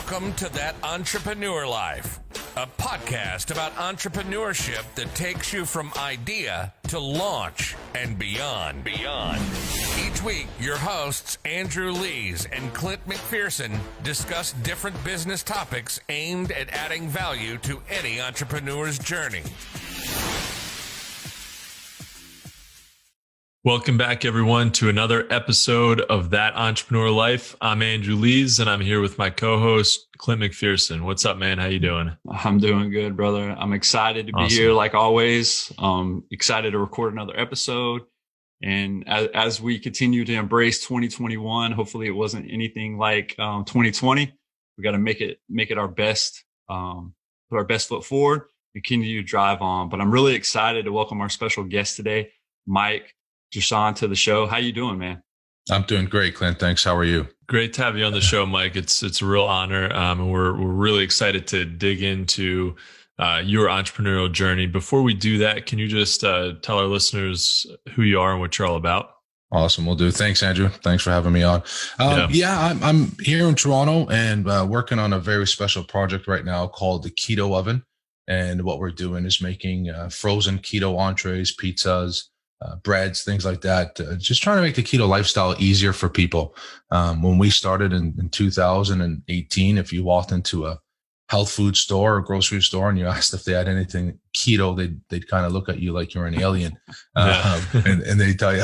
Welcome to That Entrepreneur Life, a podcast about entrepreneurship that takes you from idea to launch and beyond. Each week, your hosts, Andrew Lees and Clint McPherson, discuss different business topics aimed at adding value to any entrepreneur's journey. Welcome back, everyone, to another episode of That Entrepreneur Life. I'm Andrew Lees, and I'm here with my co-host, Clint McPherson. What's up, man? How you doing? I'm doing good, brother. I'm excited to be here, like always. Excited to record another episode. And as we continue to embrace 2021, hopefully it wasn't anything like 2020. We got to make it our best, put our best foot forward, and continue to drive on. But I'm really excited to welcome our special guest today, Mike Jahshan, to the show. How you doing, man? I'm doing great, Clint. Thanks. How are you? Great to have you on the show, Mike. It's a real honor. And we're really excited to dig into your entrepreneurial journey. Before we do that, can you just tell our listeners who you are and what you're all about? Awesome. We'll do. Thanks, Andrew. Thanks for having me on. I'm here in Toronto and working on a very special project right now called the Keto Oven. And what we're doing is making frozen keto entrees, pizzas, breads, things like that. Just trying to make the keto lifestyle easier for people. When we started in 2018, if you walked into a health food store or grocery store and you asked if they had anything keto, they'd kind of look at you like you're an alien. And they tell you,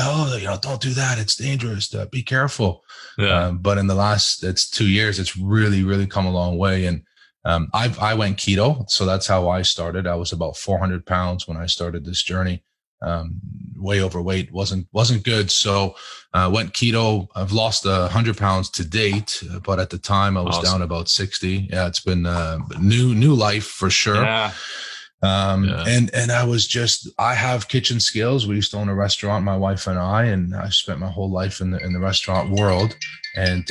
don't do that. It's dangerous. Be careful. Yeah. But in the last, it's 2 years, it's really, really come a long way. And I went keto. So that's how I started. I was about 400 pounds when I started this journey. Way overweight, wasn't good. So went keto. I've lost 100 pounds to date, but at the time I was down about 60. Yeah, it's been new life for sure. Yeah. And I have kitchen skills. We used to own a restaurant, my wife and I spent my whole life in the restaurant world. And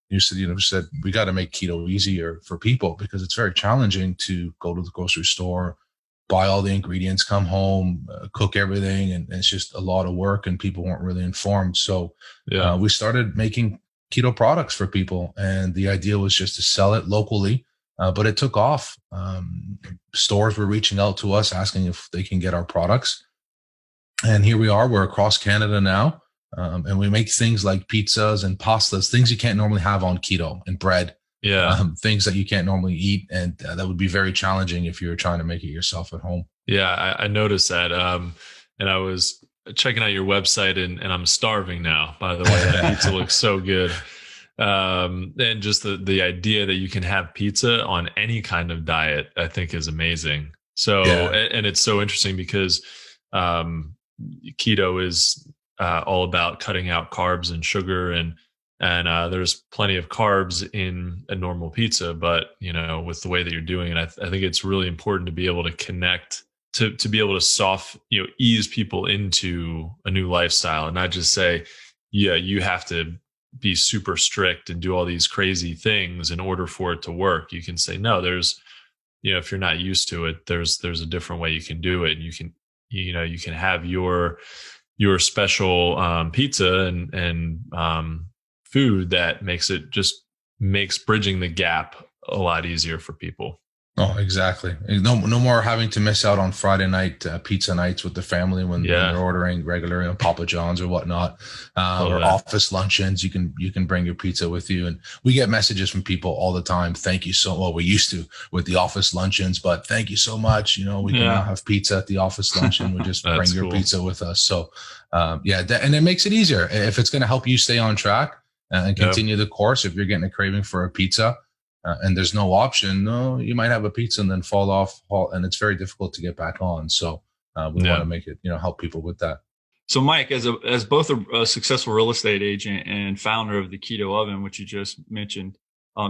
you said we got to make keto easier for people because it's very challenging to go to the grocery store, buy all the ingredients, come home, cook everything. And it's just a lot of work and people weren't really informed. So we started making keto products for people. And the idea was just to sell it locally, but it took off. Stores were reaching out to us, asking if they can get our products. And here we are, we're across Canada now. And we make things like pizzas and pastas, things you can't normally have on keto, and bread. Yeah. Things that you can't normally eat. And that would be very challenging if you were trying to make it yourself at home. Yeah, I noticed that. And I was checking out your website and I'm starving now, by the way. That pizza looks so good. And just the idea that you can have pizza on any kind of diet, I think is amazing. So, and it's so interesting because keto is all about cutting out carbs and sugar and there's plenty of carbs in a normal pizza, but with the way that you're doing it, I think it's really important to be able to connect, to be able to ease people into a new lifestyle and not just say, you have to be super strict and do all these crazy things in order for it to work. You can say, no, there's, if you're not used to it, there's a different way you can do it. And you can have your special pizza and food that makes bridging the gap a lot easier for people. Oh, exactly. No more having to miss out on Friday night pizza nights with the family when they're ordering regular Papa John's or whatnot, or office luncheons. You can bring your pizza with you, and we get messages from people all the time. Thank you so. Well, we used to with the office luncheons, but thank you so much. We can now have pizza at the office luncheon. We just bring your pizza with us. So, and it makes it easier if it's going to help you stay on track and continue the course. If you're getting a craving for a pizza. And there's no option. No, you might have a pizza and then fall off, and it's very difficult to get back on. So we want to make it, help people with that. So, Mike, as both a successful real estate agent and founder of the Keto Oven, which you just mentioned,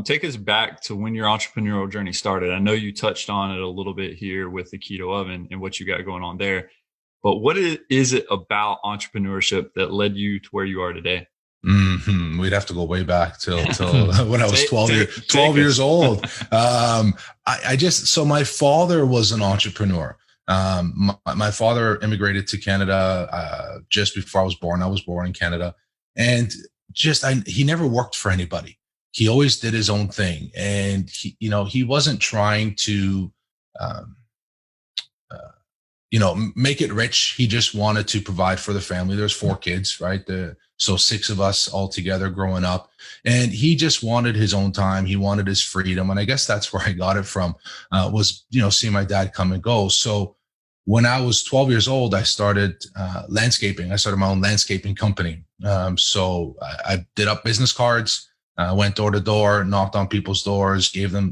take us back to when your entrepreneurial journey started. I know you touched on it a little bit here with the Keto Oven and what you got going on there, but what is it about entrepreneurship that led you to where you are today? Mm-hmm. We'd have to go way back till when I was 12 years old. So my father was an entrepreneur. My father immigrated to Canada just before I was born. I was born in Canada, and he never worked for anybody. he always did his own thing, and he wasn't trying to, make it rich. He just wanted to provide for the family. There's 4 kids, right? So 6 of us all together growing up, and he just wanted his own time. He wanted his freedom. And I guess that's where I got it from, was, seeing my dad come and go. So when I was 12 years old, I started landscaping. I started my own landscaping company. So I did up business cards, went door to door, knocked on people's doors, gave them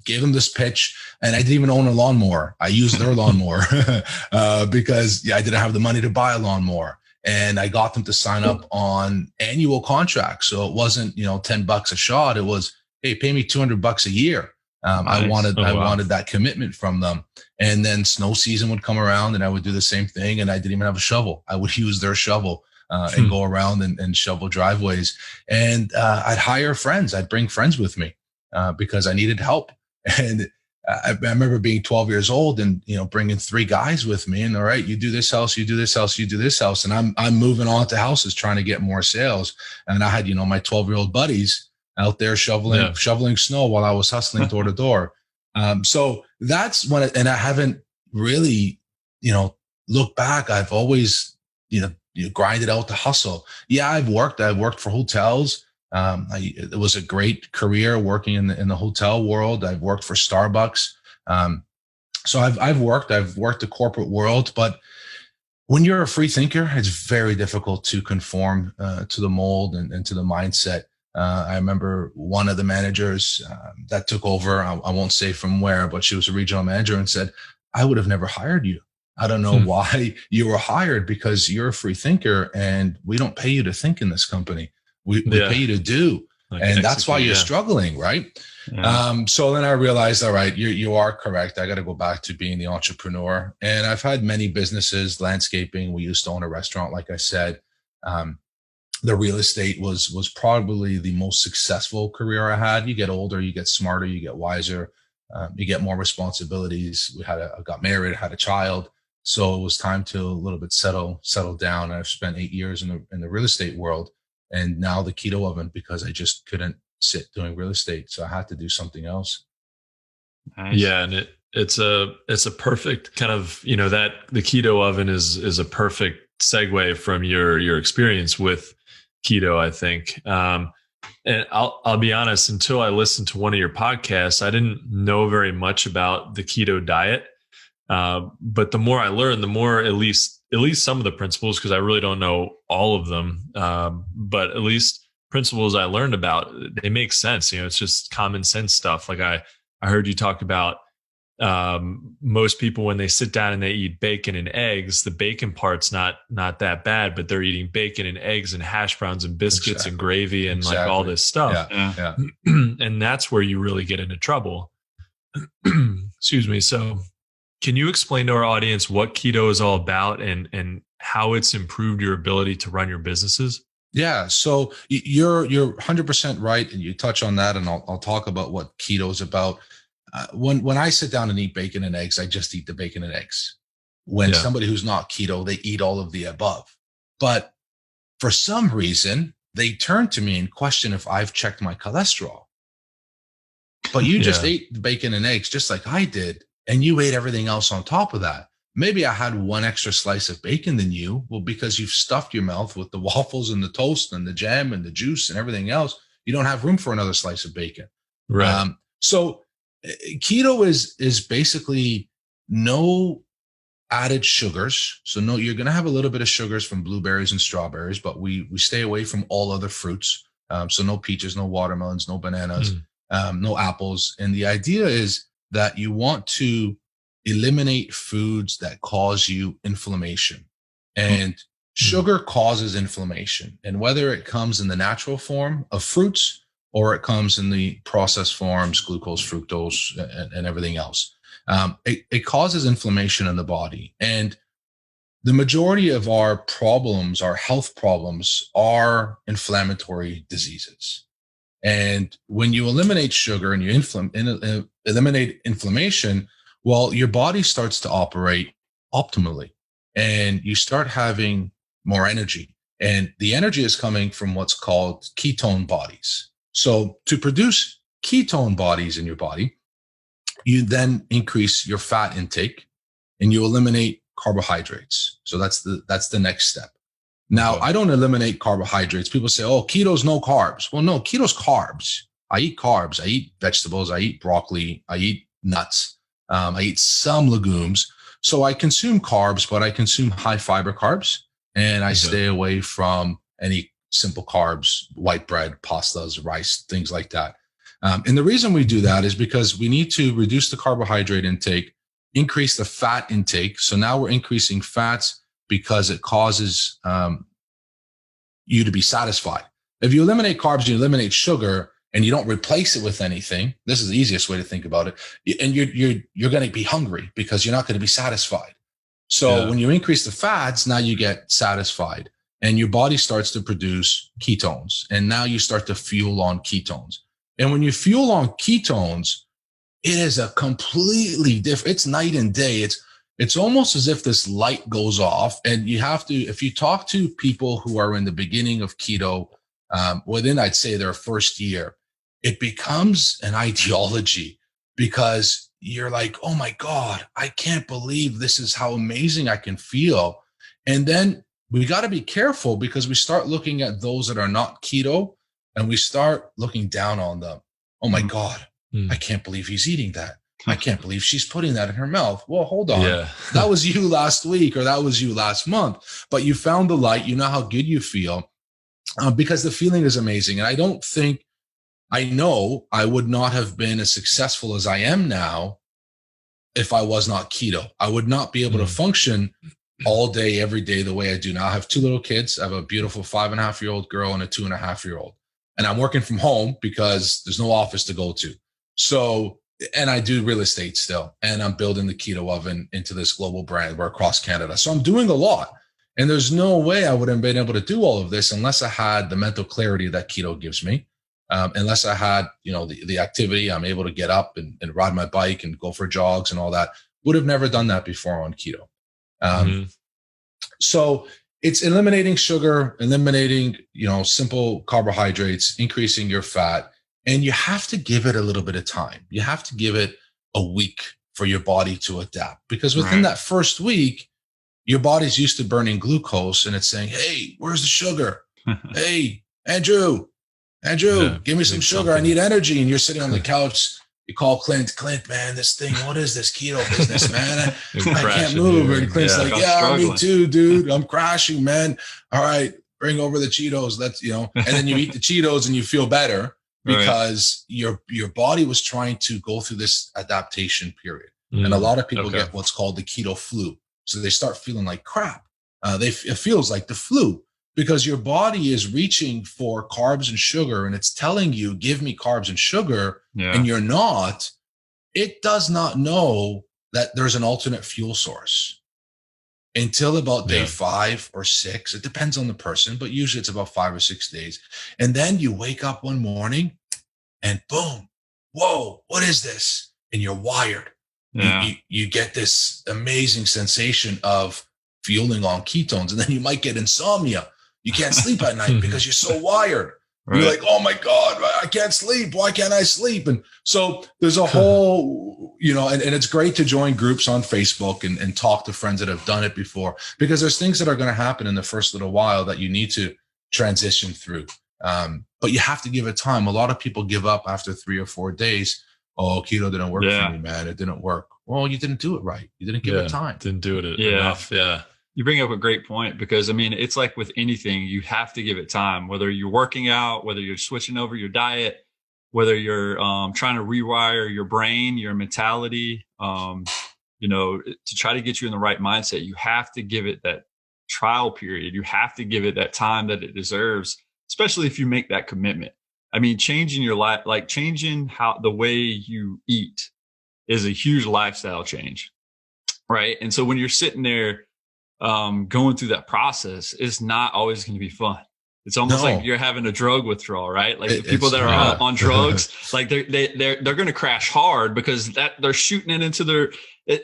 this pitch. And I didn't even own a lawnmower. I used their lawnmower because I didn't have the money to buy a lawnmower. And I got them to sign up on annual contracts. So it wasn't, $10 a shot. It was, hey, pay me $200 a year. Nice. I wanted that commitment from them. And then snow season would come around and I would do the same thing. And I didn't even have a shovel. I would use their shovel and go around and shovel driveways. And I'd hire friends. I'd bring friends with me because I needed help. And I remember being 12 years old and, bringing 3 guys with me, and all right, you do this house, you do this house, you do this house. And I'm moving on to houses trying to get more sales. And I had, my 12-year-old buddies out there shoveling snow while I was hustling door to door. So that's when, and I haven't really, looked back. I've always, grinded out the hustle. Yeah, I've worked for hotels. It was a great career working in the hotel world. I've worked for Starbucks. So I've worked the corporate world, but when you're a free thinker, it's very difficult to conform to the mold and to the mindset. I remember one of the managers that took over, I won't say from where, but she was a regional manager, and said, I would have never hired you. I don't know why you were hired, because you're a free thinker and we don't pay you to think in this company. We pay you to do. And that's why you're struggling, right? Yeah. So then I realized, all right, you are correct. I got to go back to being the entrepreneur. And I've had many businesses, landscaping. We used to own a restaurant, like I said. The real estate was probably the most successful career I had. You get older, you get smarter, you get wiser, you get more responsibilities. I got married, had a child. So it was time to a little bit settle down. I've spent 8 years in the real estate world. And now the Keto Oven, because I just couldn't sit doing real estate. So I had to do something else. Nice. Yeah. And it's a perfect kind of, that the Keto Oven is a perfect segue from your experience with keto, I think. And I'll be honest, until I listened to one of your podcasts, I didn't know very much about the keto diet. But the more I learned, the more, at least some of the principles, because I really don't know all of them, but at least principles I learned about, they make sense. It's just common sense stuff. Like I heard you talk about most people, when they sit down and they eat bacon and eggs, the bacon part's not that bad, but they're eating bacon and eggs and hash browns and biscuits and gravy and like all this stuff. Yeah. And that's where you really get into trouble. Excuse me. So can you explain to our audience what keto is all about and how it's improved your ability to run your businesses? Yeah. So you're 100% right. And you touch on that, and I'll talk about what keto is about. When I sit down and eat bacon and eggs, I just eat the bacon and eggs. When somebody who's not keto, they eat all of the above. But for some reason, they turn to me and question if I've checked my cholesterol. But you just ate the bacon and eggs just like I did, and you ate everything else on top of that. Maybe I had one extra slice of bacon than you. Well, because you've stuffed your mouth with the waffles and the toast and the jam and the juice and everything else, you don't have room for another slice of bacon. Right. So keto is basically no added sugars. So no, you're going to have a little bit of sugars from blueberries and strawberries, but we stay away from all other fruits. So no peaches, no watermelons, no bananas, no apples. And the idea is that you want to eliminate foods that cause you inflammation. And sugar causes inflammation. And whether it comes in the natural form of fruits or it comes in the processed forms, glucose, fructose, and everything else, it causes inflammation in the body. And the majority of our problems, our health problems, are inflammatory diseases. And when you eliminate sugar and you eliminate inflammation, well, your body starts to operate optimally and you start having more energy. And the energy is coming from what's called ketone bodies. So to produce ketone bodies in your body, you then increase your fat intake and you eliminate carbohydrates. So that's the next step. Now, I don't eliminate carbohydrates. People say, oh, keto's no carbs. Well, no, keto's carbs. I eat carbs. I eat vegetables. I eat broccoli. I eat nuts. I eat some legumes. So I consume carbs, but I consume high fiber carbs, and I stay away from any simple carbs, white bread, pastas, rice, things like that. And the reason we do that is because we need to reduce the carbohydrate intake, increase the fat intake. So now we're increasing fats because it causes you to be satisfied. If you eliminate carbs, you eliminate sugar, and you don't replace it with anything, this is the easiest way to think about it. And you're going to be hungry because you're not going to be satisfied. So when you increase the fats, now you get satisfied and your body starts to produce ketones. And now you start to fuel on ketones. And when you fuel on ketones, it is a completely different, it's night and day. It's almost as if this light goes off, and you have to, if you talk to people who are in the beginning of keto, within, I'd say, their first year, it becomes an ideology because you're like, oh my God, I can't believe this is how amazing I can feel. And then we got to be careful because we start looking at those that are not keto and we start looking down on them. Oh my God, I can't believe he's eating that. I can't believe she's putting that in her mouth. Well, hold on. That was you last week, or that was you last month, but you found the light. You know how good you feel because the feeling is amazing. And I know I would not have been as successful as I am now if I was not keto. I would not be able to function all day, every day, the way I do now. I have two little kids. I have a beautiful 5.5-year-old girl and a 2.5-year-old. And I'm working from home because there's no office to go to. So, and I do real estate still, and I'm building the Keto Oven into this global brand. We're across Canada. So I'm doing a lot. And there's no way I would have been able to do all of this unless I had the mental clarity that keto gives me. Unless I had, the activity, I'm able to get up and ride my bike and go for jogs and all that. Would have never done that before on keto. So it's eliminating sugar, eliminating, simple carbohydrates, increasing your fat. And you have to give it a little bit of time. You have to give it a week for your body to adapt, because within that first week, your body's used to burning glucose and it's saying, hey, where's the sugar? Hey, Andrew, give me some sugar. I need energy. And you're sitting on the couch. You call Clint, man, this thing, what is this keto business, man? I can't move. And Clint's like, me too, dude. I'm crashing, man. All right, bring over the Cheetos. Let's, and then you eat the Cheetos and you feel better because your body was trying to go through this adaptation period. And a lot of people get what's called the keto flu. So they start feeling like crap. It feels like the flu, because your body is reaching for carbs and sugar and it's telling you, give me carbs and sugar, and you're not. It does not know that there's an alternate fuel source until about day 5 or 6. It depends on the person, but usually it's about 5 or 6 days. And then you wake up one morning and boom, whoa, what is this? And you're wired. You get this amazing sensation of fueling on ketones, and then you might get insomnia. You can't sleep at night because you're so wired. You're like, oh my God, I can't sleep. Why can't I sleep? And so there's a whole, and it's great to join groups on Facebook and talk to friends that have done it before, because there's things that are going to happen in the first little while that you need to transition through. But you have to give it time. A lot of people give up after 3 or 4 days. Oh, keto didn't work for me, man. It didn't work. Well, you didn't do it right. You didn't give it time. Didn't do it enough. Yeah. You bring up a great point, because it's like with anything, you have to give it time, whether you're working out, whether you're switching over your diet, whether you're trying to rewire your brain, your mentality, to try to get you in the right mindset. You have to give it that trial period. You have to give it that time that it deserves, especially if you make that commitment. Changing your life, like changing the way you eat, is a huge lifestyle change. Right. And so when you're sitting there, going through that process, it's not always going to be fun. It's almost like you're having a drug withdrawal, right? Like the people that are on drugs, like they're going to crash hard because they're shooting it into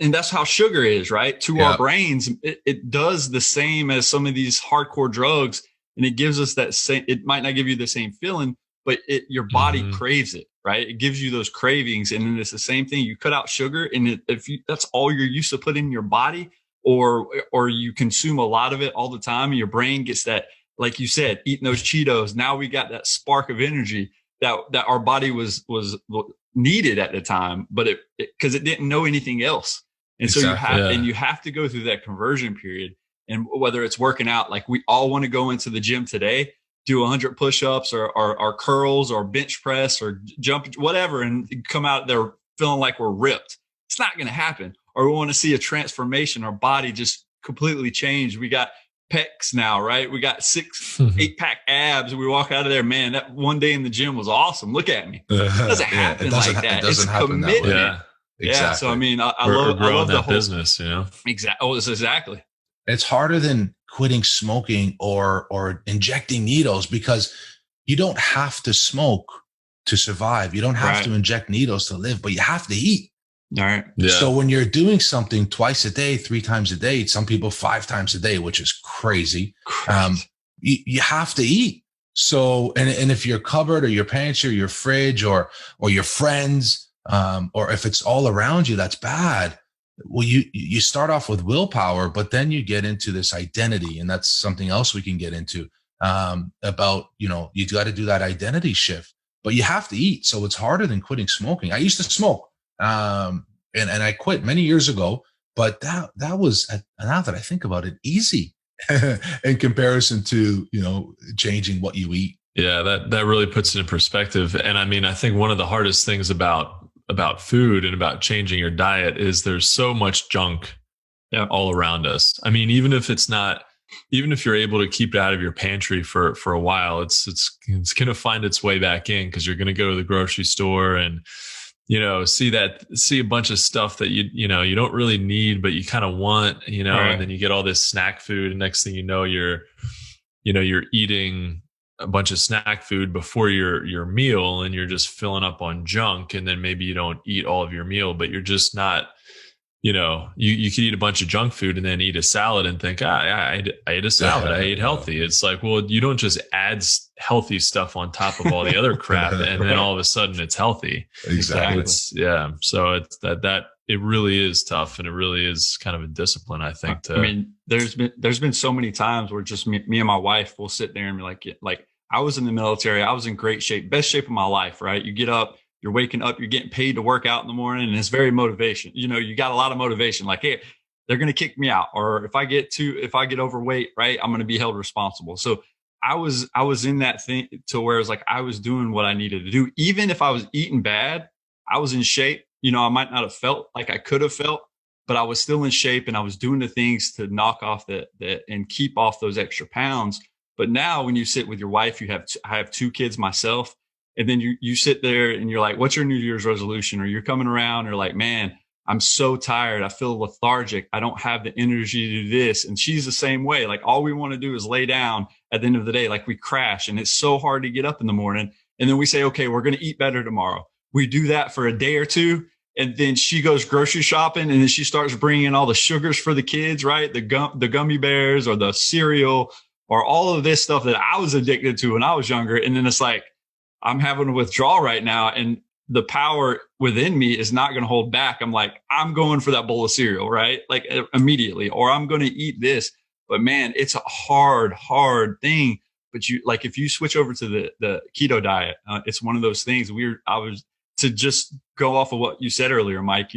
and that's how sugar is, right? To our brains, it does the same as some of these hardcore drugs, and it gives us that same. It might not give you the same feeling, but your body craves it, right? It gives you those cravings. And then it's the same thing. You cut out sugar, and that's all you're used to putting in your body, or you consume a lot of it all the time, and your brain gets that, like you said, eating those Cheetos. Now we got that spark of energy that our body was needed at the time, but because it didn't know anything else. And so you have to go through that conversion period. And whether it's working out, like we all want to go into the gym today, do 100 push-ups or curls or bench press or jump, whatever, and come out there feeling like we're ripped. It's not going to happen. Or we want to see a transformation. Our body just completely changed. We got pecs now, right? We got 8-pack abs. We walk out of there, man, that one day in the gym was awesome. Look at me. It doesn't happen like that. It doesn't happen that way. Yeah. Exactly. Yeah. So, I mean, I love the whole business, you know? Exactly. Oh, exactly. It's harder than quitting smoking or injecting needles, because you don't have to smoke to survive. You don't have to inject needles to live, but you have to eat. All right. Yeah. So when you're doing something twice a day, 3 times a day, some people 5 times a day, which is crazy. You have to eat. So, and if your cupboard or your pantry or your fridge or your friends, or if it's all around you, that's bad. Well, you start off with willpower, but then you get into this identity, and that's something else we can get into, about, you got to do that identity shift, but you have to eat. So it's harder than quitting smoking. I used to smoke. And I quit many years ago, but that was, now that I think about it, easy in comparison to, changing what you eat. Yeah, that really puts it in perspective. And I mean, I think one of the hardest things about food and about changing your diet is there's so much junk all around us. I mean, even if you're able to keep it out of your pantry for a while, it's going to find its way back in, because you're going to go to the grocery store and, see a bunch of stuff that you don't really need, but you kind of want, right. And then you get all this snack food, and next thing you're eating a bunch of snack food before your meal, and you're just filling up on junk. And then maybe you don't eat all of your meal, but you're just not, you could eat a bunch of junk food and then eat a salad and think, I ate a salad. I ate healthy. It's like, well, you don't just add healthy stuff on top of all the other crap, and then all of a sudden it's healthy. Exactly. So it's that it really is tough, and it really is kind of a discipline, I think. I mean, there's been so many times where just me and my wife will sit there and be like, I was in the military. I was in great shape, best shape of my life, right? You get up, you're waking up, you're getting paid to work out in the morning, and it's very motivation. You got a lot of motivation. Like, hey, they're going to kick me out, or if I get overweight, right, I'm going to be held responsible. So I was in that thing to where it's like I was doing what I needed to do. Even if I was eating bad, I was in shape. I might not have felt like I could have felt, but I was still in shape, and I was doing the things to knock off that and keep off those extra pounds. But now when you sit with your wife, I have 2 kids myself. And then you sit there and you're like, what's your New Year's resolution? Or you're coming around and you're like, man, I'm so tired. I feel lethargic. I don't have the energy to do this. And she's the same way. Like, all we want to do is lay down at the end of the day. Like, we crash, and it's so hard to get up in the morning. And then we say, okay, we're going to eat better tomorrow. We do that for a day or 2. And then she goes grocery shopping, and then she starts bringing in all the sugars for the kids, right? The gummy bears or the cereal or all of this stuff that I was addicted to when I was younger. And then it's like, I'm having a withdrawal right now, and the power within me is not going to hold back. I'm like, I'm going for that bowl of cereal, right? Like, immediately, or I'm going to eat this. But man, it's a hard thing. But if you switch over to the keto diet, it's one of those things. To just go off of what you said earlier, Mike,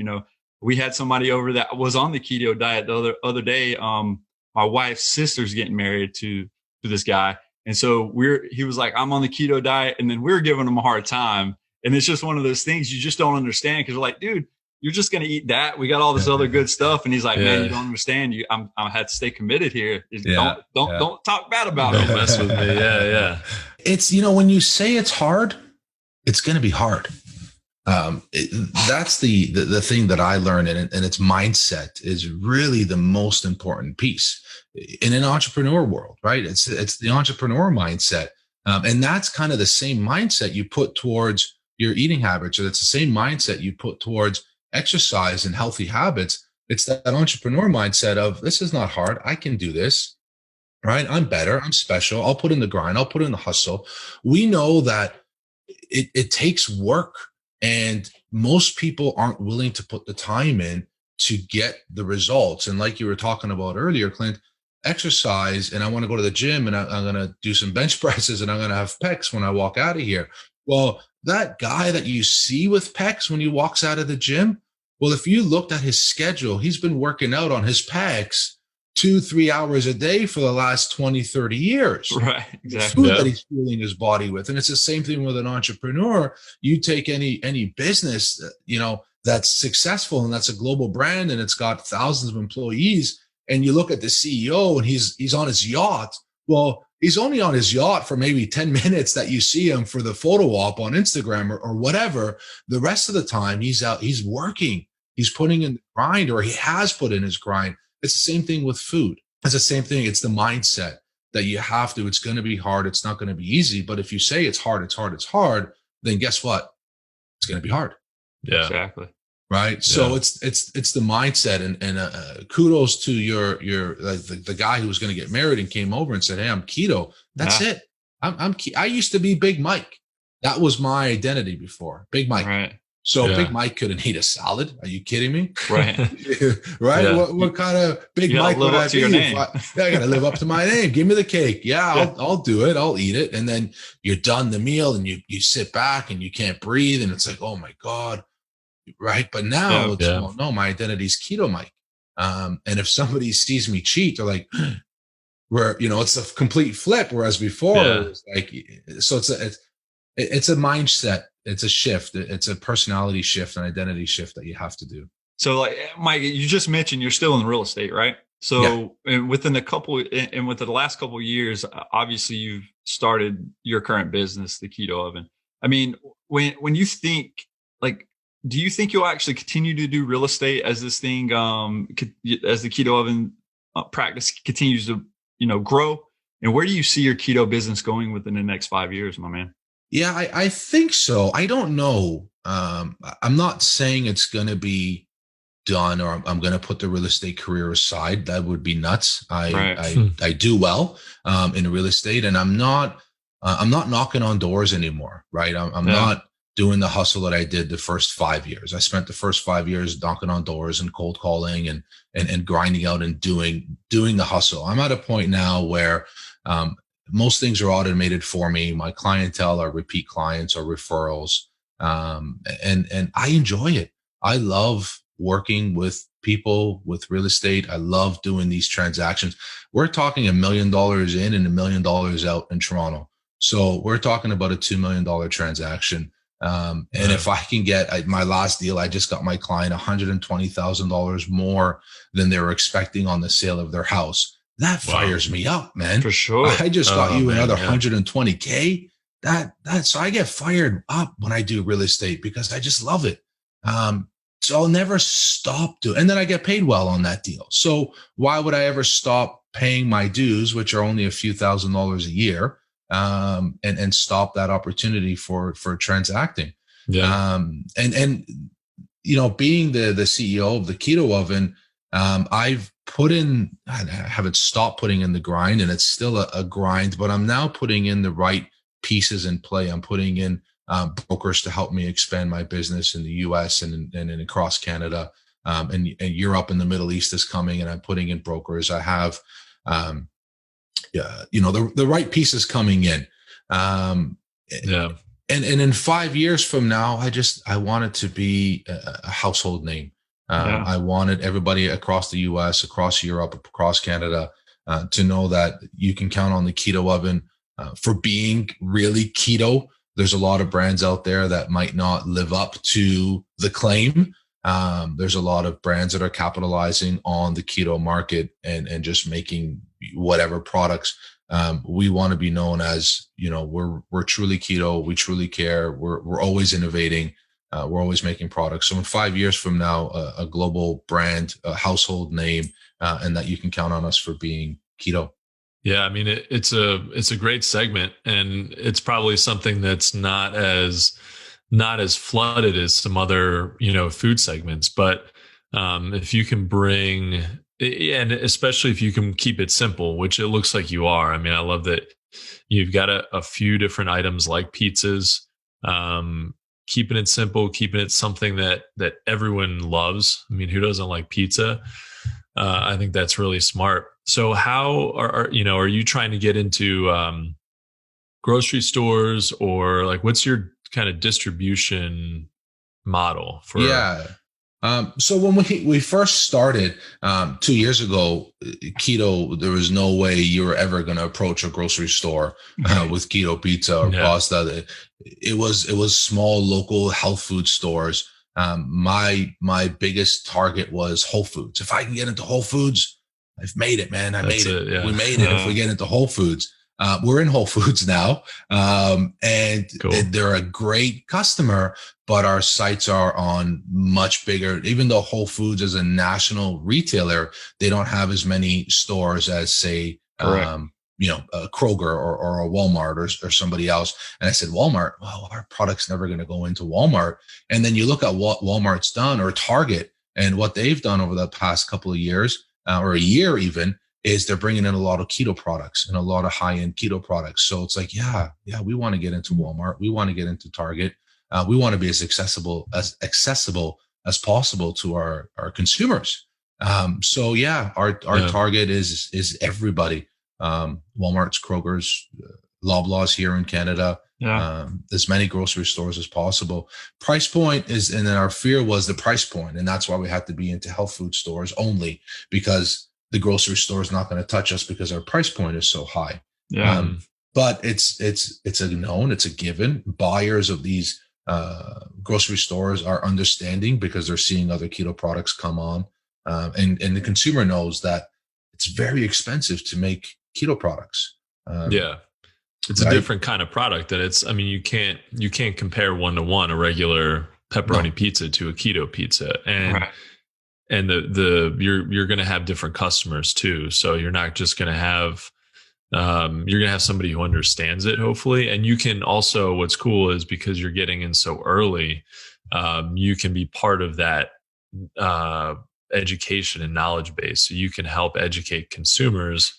we had somebody over that was on the keto diet the other day. My wife's sister's getting married to this guy. And so he was like, I'm on the keto diet. And then we were giving him a hard time. And it's just one of those things you just don't understand, because we're like, dude, you're just going to eat that. We got all this other good stuff. And he's like, man, you don't understand. I had to stay committed here. Don't talk bad about me. Don't mess with me. Yeah. It's, when you say it's hard, it's going to be hard. That's the thing that I learned, and its mindset is really the most important piece in an entrepreneur world, right? It's the entrepreneur mindset. And that's kind of the same mindset you put towards your eating habits, or it's the same mindset you put towards exercise and healthy habits. It's that entrepreneur mindset of, this is not hard. I can do this, right? I'm better. I'm special. I'll put in the grind. I'll put in the hustle. We know that it takes work, and most people aren't willing to put the time in to get the results. And like you were talking about earlier, Clint, exercise, and I want to go to the gym, and I'm going to do some bench presses, and I'm going to have pecs when I walk out of here. Well, that guy that you see with pecs when he walks out of the gym, well, if you looked at his schedule, he's been working out on his pecs 2-3 hours a day for the last 20, 30 years. Right. Exactly. The food that he's fueling his body with. And it's the same thing with an entrepreneur. You take any business, that's successful, and that's a global brand, and it's got thousands of employees, and you look at the CEO and he's on his yacht. Well, he's only on his yacht for maybe 10 minutes that you see him for the photo op on Instagram or whatever. The rest of the time he's out, he's working, he's putting in the grind, or he has put in his grind. It's the same thing with food. It's the same thing. It's the mindset that you have to, it's going to be hard. It's not going to be easy. But if you say it's hard, then guess what? It's going to be hard. Yeah, exactly. Right. Yeah. So it's the mindset, and kudos to your the guy who was going to get married and came over and said, "Hey, I'm keto." That's it. I used to be Big Mike. That was my identity before, Big Mike. Right. So Big Mike couldn't eat a salad. Are you kidding me? Right. Right. Yeah. What kind of Big Mike would I be? I got to live up to my name. Give me the cake. Yeah, I'll do it. I'll eat it. And then you're done the meal, and you sit back and you can't breathe, and it's like, oh my God. Right. But now well, no, my identity's Keto Mike. And if somebody sees me cheat, they're like, where, it's a complete flip. Whereas before it was like, so it's a mindset. It's a shift. It's a personality shift, an identity shift that you have to do. So like, Mike, you just mentioned you're still in real estate, right? So and within the last couple of years, obviously you've started your current business, the Keto Oven. I mean, when you think, like, do you think you'll actually continue to do real estate as this thing, as the Keto Oven practice continues to, grow? And where do you see your keto business going within the next 5 years, my man? Yeah, I think so. I don't know. I'm not saying it's going to be done, or I'm going to put the real estate career aside. That would be nuts. I do well in real estate, and I'm not knocking on doors anymore. Right. I'm not doing the hustle that I did the first 5 years. I spent the first 5 years knocking on doors and cold calling and grinding out and doing the hustle. I'm at a point now where most things are automated for me. My clientele are repeat clients or referrals. And I enjoy it. I love working with people with real estate. I love doing these transactions. We're talking $1 million in and $1 million out in Toronto. So we're talking about a $2 million transaction. And if I can get my last deal, I just got my client $120,000 more than they were expecting on the sale of their house. That fires me up, man. For sure. I just got another $120K. So I get fired up when I do real estate because I just love it. So I'll never stop doing, and then I get paid well on that deal. So why would I ever stop paying my dues, which are only a few $1,000s a year? And stop that opportunity for transacting. Yeah. And being the CEO of the Keto Oven, I've put in, I haven't stopped putting in the grind, and it's still a grind, but I'm now putting in the right pieces in play. I'm putting in brokers to help me expand my business in the US and across Canada. And Europe and the Middle East is coming, and I'm putting in brokers. I have, the right pieces coming in. And in 5 years from now, I want it to be a household name. I wanted everybody across the US, across Europe, across Canada, to know that you can count on the Keto Oven for being really keto. There's a lot of brands out there that might not live up to the claim. There's a lot of brands that are capitalizing on the keto market and just making whatever products. We want to be known as, we're truly keto. We truly care. We're always innovating. We're always making products. So in 5 years from now, a global brand, a household name, and that you can count on us for being keto. Yeah, I mean, it's a great segment, and it's probably something that's not as flooded as some other, food segments. But if you can bring, and especially if you can keep it simple, which it looks like you are. I mean, I love that you've got a few different items like pizzas, keeping it simple, keeping it something that everyone loves. I mean, who doesn't like pizza? I think that's really smart. So how are you trying to get into grocery stores, or like what's your kind of distribution model for? Yeah. So when we first started 2 years ago, keto, there was no way you were ever going to approach a grocery store with keto pizza or pasta. It was small local health food stores. My biggest target was Whole Foods. If I can get into Whole Foods, I've made it, man. We made it. If we get into Whole Foods. We're in Whole Foods now, and cool. They're a great customer, but our sites are on much bigger. Even though Whole Foods is a national retailer, they don't have as many stores as, say, a Kroger or a Walmart or somebody else. And I said, Walmart, well, our product's never going to go into Walmart. And then you look at what Walmart's done, or Target, and what they've done over the past couple of years, or a year even, is they're bringing in a lot of keto products and a lot of high-end keto products. So it's like, yeah, we want to get into Walmart. We want to get into Target. We want to be as accessible as possible to our consumers. So yeah, our target is everybody. Walmart's, Kroger's, Loblaws here in Canada. As many grocery stores as possible. Price point is, and then our fear was the price point, and that's why we had to be into health food stores only, because the grocery store is not going to touch us because our price point is so high. But it's a known, it's a given. Buyers of these grocery stores are understanding because they're seeing other keto products come on, and the consumer knows that it's very expensive to make keto products. It's a different kind of product. That it's, I mean, you can't compare 1-to-1 a regular pepperoni pizza to a keto pizza, and you're going to have different customers too. So you're not just going to have, you're going to have somebody who understands it, hopefully. And you can also, what's cool is because you're getting in so early, you can be part of that education and knowledge base. So you can help educate consumers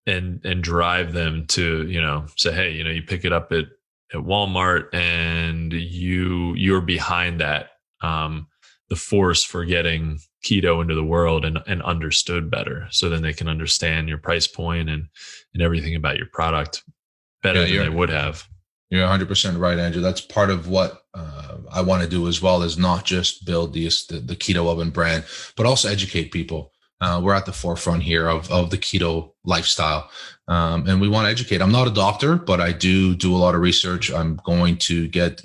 and drive them to, say, hey, you pick it up at Walmart, and you're behind that, the force for getting keto into the world and understood better. So then they can understand your price point and everything about your product better than they would have. You're 100% right, Andrew. That's part of what I want to do as well, is not just build the Keto Oven brand, but also educate people. We're at the forefront here of the keto lifestyle. And we want to educate. I'm not a doctor, but I do a lot of research. I'm going to get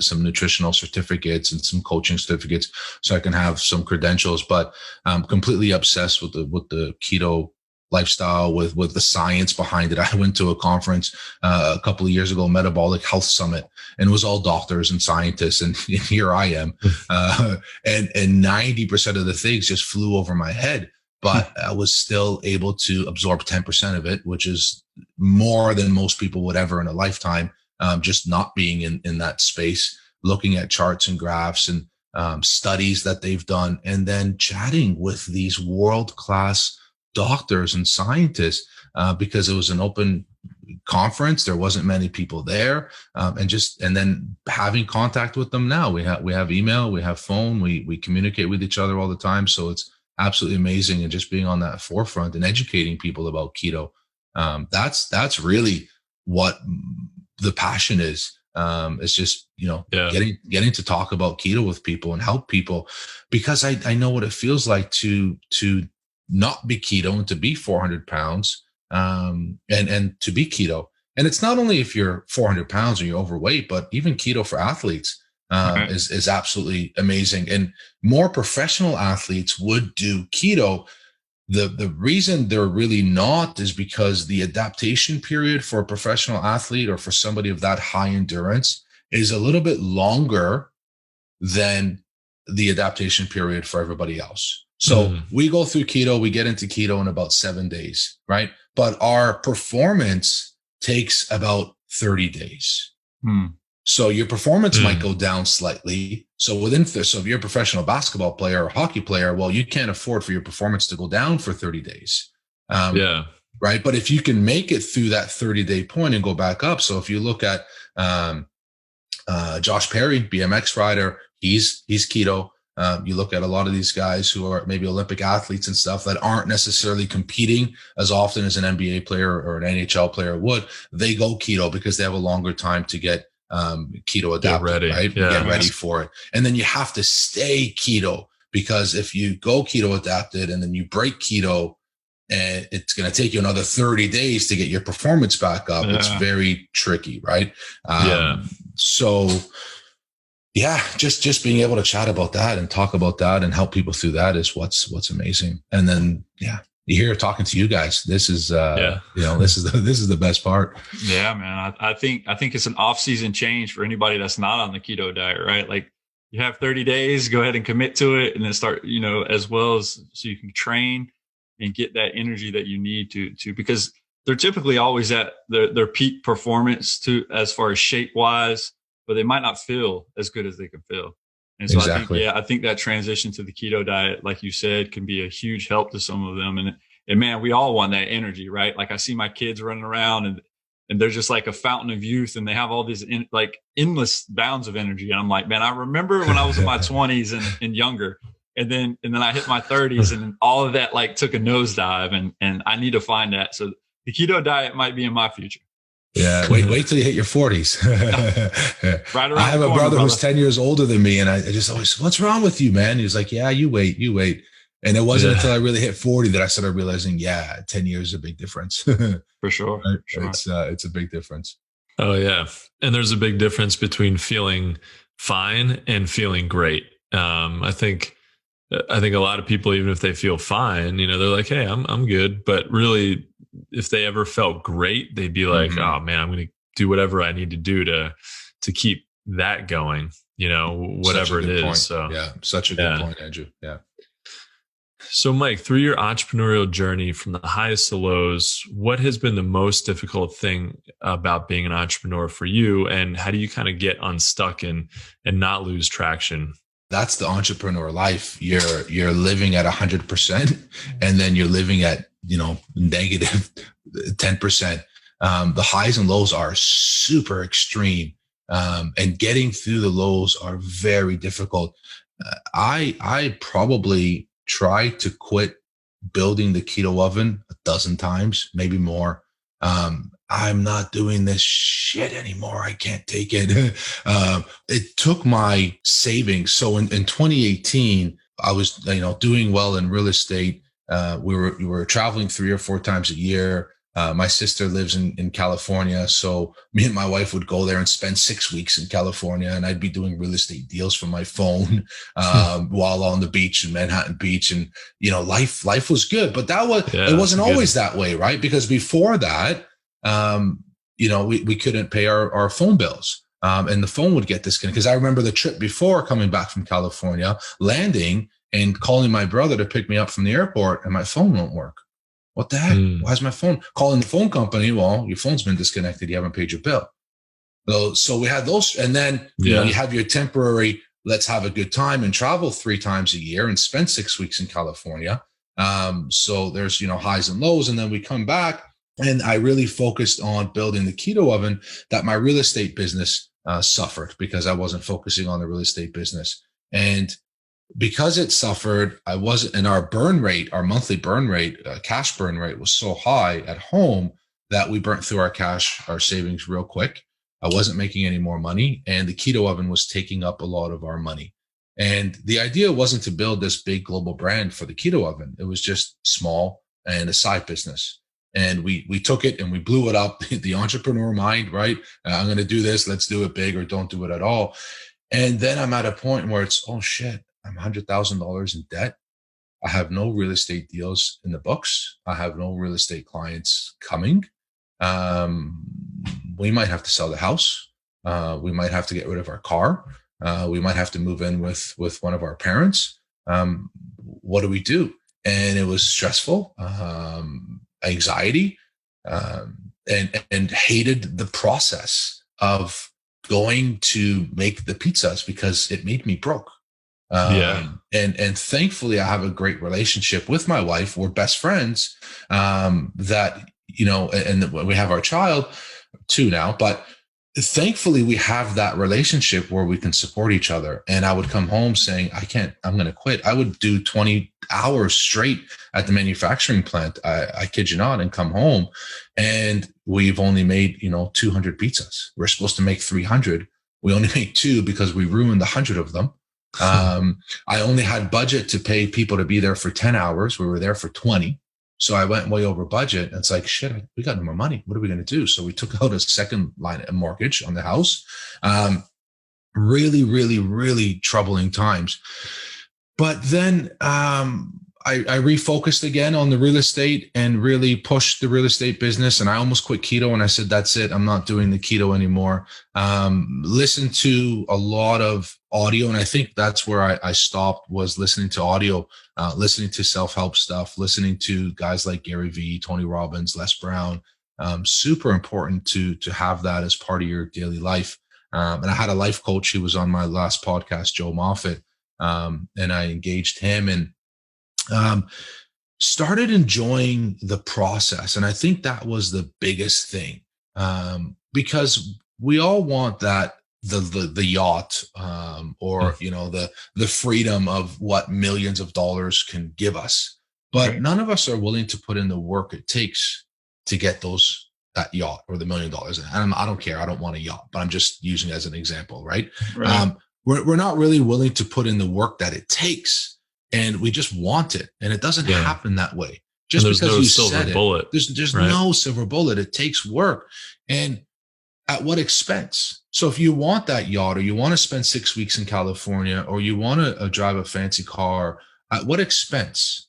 some nutritional certificates and some coaching certificates so I can have some credentials, but I'm completely obsessed with the keto lifestyle, with the science behind it. I went to a conference a couple of years ago, Metabolic Health Summit, and it was all doctors and scientists. And here I am. And 90% of the things just flew over my head, but I was still able to absorb 10% of it, which is more than most people would ever in a lifetime. Just not being in that space, looking at charts and graphs and studies that they've done, and then chatting with these world-class doctors and scientists, because it was an open conference. There wasn't many people there, and then having contact with them now. We have email, we have phone, we communicate with each other all the time. So it's absolutely amazing, and just being on that forefront and educating people about keto. That's really what the passion is. It's just, getting to talk about keto with people and help people, because I know what it feels like to not be keto and to be 400 pounds, and to be keto. And it's not only if you're 400 pounds or you're overweight, but even keto for athletes is absolutely amazing. And more professional athletes would do keto. The reason they're really not is because the adaptation period for a professional athlete or for somebody of that high endurance is a little bit longer than the adaptation period for everybody else. So we go through keto, we get into keto in about 7 days, right? But our performance takes about 30 days. So your performance might go down slightly. So so if you're a professional basketball player or hockey player, well, you can't afford for your performance to go down for 30 days. Right. But if you can make it through that 30-day point and go back up. So if you look at Josh Perry, BMX rider, he's keto. You look at a lot of these guys who are maybe Olympic athletes and stuff that aren't necessarily competing as often as an NBA player or an NHL player would. They go keto because they have a longer time to get keto adapted, right? Yeah. Get ready for it. And then you have to stay keto, because if you go keto adapted and then you break keto, and it's going to take you another 30 days to get your performance back up. It's very tricky, right? So yeah, just being able to chat about that and talk about that and help people through that is what's amazing. And then, you hear talking to you guys. This is, this is the best part. Yeah, man. I think it's an off-season change for anybody that's not on the keto diet, right? Like, you have 30 days, go ahead and commit to it, and then start, as well as so you can train and get that energy that you need to because they're typically always at their peak performance as far as shape wise, but they might not feel as good as they can feel. And so exactly. I think that transition to the keto diet, like you said, can be a huge help to some of them. And man, we all want that energy, right? Like, I see my kids running around and they're just like a fountain of youth, and they have all these endless bounds of energy. And I'm like, man, I remember when I was in my 20s and younger, and then I hit my 30s, and all of that took a nosedive, and I need to find that. So the keto diet might be in my future. Yeah, wait till you hit your 40s. Right around I have a brother who's 10 years older than me, and I just always, what's wrong with you, man? He was like, yeah, you wait. And it wasn't until I really hit 40 that I started realizing, 10 years is a big difference. For sure. Right? Sure. It's a big difference. Oh yeah. And there's a big difference between feeling fine and feeling great. I think a lot of people, even if they feel fine, they're like, hey, I'm good. But really, if they ever felt great, they'd be like, oh man, I'm going to do whatever I need to do to keep that going, whatever it is. Point. So yeah, such a good point, Andrew. Yeah. So Mike, through your entrepreneurial journey from the highest to lows, what has been the most difficult thing about being an entrepreneur for you? And how do you kind of get unstuck and not lose traction? That's the entrepreneur life. You're living at 100%, and then you're living at, negative 10%. The highs and lows are super extreme. And getting through the lows are very difficult. I probably tried to quit building the keto oven a dozen times, maybe more. I'm not doing this shit anymore. I can't take it. It took my savings. So in 2018, I was, doing well in real estate. We were traveling 3 or 4 times a year. My sister lives in California. So me and my wife would go there and spend 6 weeks in California, and I'd be doing real estate deals from my phone, while on the beach in Manhattan Beach. And, life was good, but it wasn't always that way, right? Because before that, we couldn't pay our phone bills. And the phone would get disconnected. Because I remember the trip before, coming back from California, landing and calling my brother to pick me up from the airport, and my phone won't work. What the heck? Why is my phone calling the phone company? Well, your phone's been disconnected. You haven't paid your bill. So we had those. And then, you have your temporary, let's have a good time and travel 3 times a year and spend 6 weeks in California. So there's, highs and lows. And then we come back, and I really focused on building the keto oven. That my real estate business suffered because I wasn't focusing on the real estate business. And because it suffered, I wasn't, and our monthly burn rate, cash burn rate was so high at home that we burnt through our savings real quick. I wasn't making any more money, and the keto oven was taking up a lot of our money. And the idea wasn't to build this big global brand for the keto oven. It was just small and a side business. And we took it and we blew it up. The entrepreneur mind, right? I'm going to do this. Let's do it big, or don't do it at all. And then I'm at a point where it's, oh shit, I'm $100,000 in debt. I have no real estate deals in the books. I have no real estate clients coming. We might have to sell the house. We might have to get rid of our car. We might have to move in with one of our parents. What do we do? And it was stressful, anxiety, and hated the process of going to make the pizzas because it made me broke. And thankfully I have a great relationship with my wife. We're best friends, that, and we have our child 2 now, but thankfully we have that relationship where we can support each other. And I would come home saying, I'm going to quit. I would do 20 hours straight at the manufacturing plant. I kid you not, and come home, and we've only made, 200 pizzas. We're supposed to make 300. We only made 2 because we ruined 100 of them. I only had budget to pay people to be there for 10 hours. We were there for 20. So I went way over budget. And it's like, shit, we got no more money. What are we going to do? So we took out a second line of mortgage on the house. Really, really, really troubling times. But then I refocused again on the real estate and really pushed the real estate business. And I almost quit keto. And I said, that's it. I'm not doing the keto anymore. Listened to a lot of audio. And I think that's where I stopped, was listening to audio, listening to self-help stuff, listening to guys like Gary Vee, Tony Robbins, Les Brown. Super important to have that as part of your daily life. And I had a life coach who was on my last podcast, 𝗔𝗶𝗶𝗄 and I engaged him and started enjoying the process. And I think that was the biggest thing, because we all want that, the yacht, or, the freedom of what millions of dollars can give us. But none of us are willing to put in the work it takes to get that yacht or the $1 million. And I don't care. I don't want a yacht, but I'm just using it as an example, right? We're not really willing to put in the work that it takes. And we just want it. And it doesn't happen that way. Just because no you silver said bullet. It, there's no silver bullet. It takes work. And at what expense? So if you want that yacht, or you want to spend 6 weeks in California, or you want to drive a fancy car, at what expense?